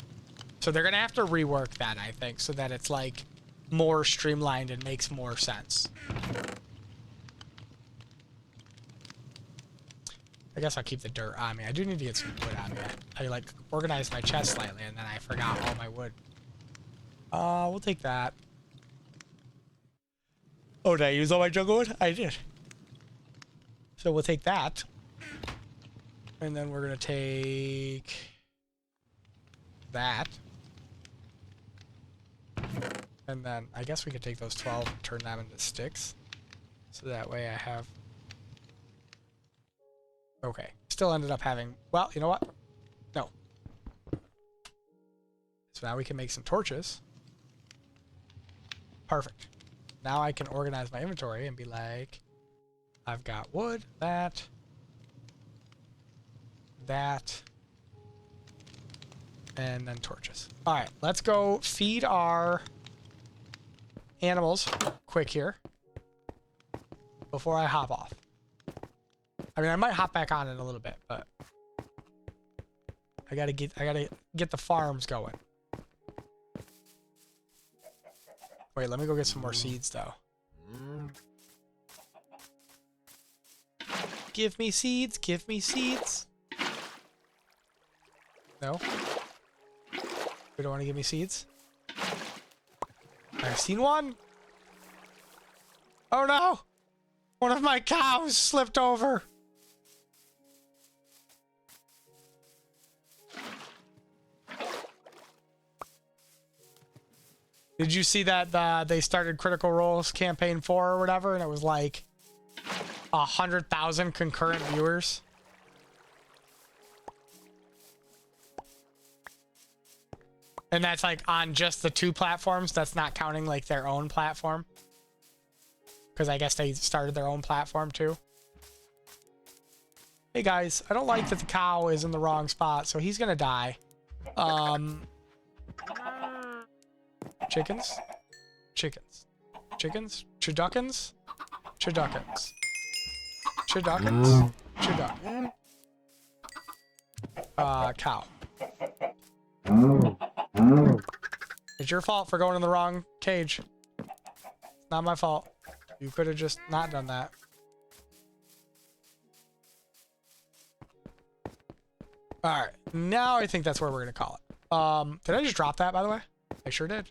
So they're going to have to rework that, I think, so that it's like more streamlined and makes more sense. I guess I'll keep the dirt on me. I do need to get some wood on me. I like organized my chest slightly and then I forgot all my wood. We'll take that. Oh, did I use all my jungle wood? I did. So we'll take that. And then we're going to take that. And then I guess we could take those 12 and turn them into sticks. So that way I have... Okay. Still ended up having... Well, you know what? No. So now we can make some torches. Perfect. Now I can organize my inventory and be like, I've got wood, that, and then torches. All right, let's go feed our animals quick here before I hop off. I mean, I might hop back on in a little bit, but I gotta get the farms going. Wait, let me go get some more seeds, though. Give me seeds, give me seeds. No? We don't want to give me seeds? I've seen one. Oh no! One of my cows slipped over. Did you see that they started Critical Role's campaign 4 or whatever, and it was like 100,000 concurrent viewers? And that's like on just the 2 platforms. That's not counting like their own platform. Because I guess they started their own platform too. Hey guys, I don't like that the cow is in the wrong spot, so he's gonna die. Chickens? Chickens. Chickens? Chiduckins? Chiduckins. Chiduckins? Chiduck. Cow. It's your fault for going in the wrong cage. Not my fault. You could have just not done that. Alright, now I think that's where we're gonna call it. Did I just drop that, by the way? I sure did.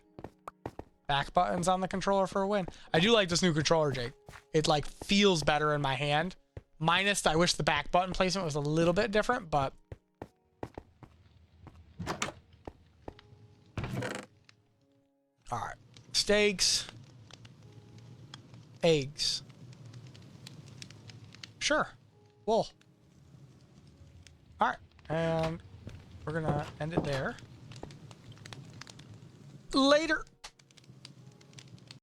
Back buttons on the controller for a win. I do like this new controller, Jake. It like feels better in my hand. Minus, I wish the back button placement was a little bit different, but... Alright. Steaks. Eggs. Sure. Wool. Alright. And we're gonna end it there. Later.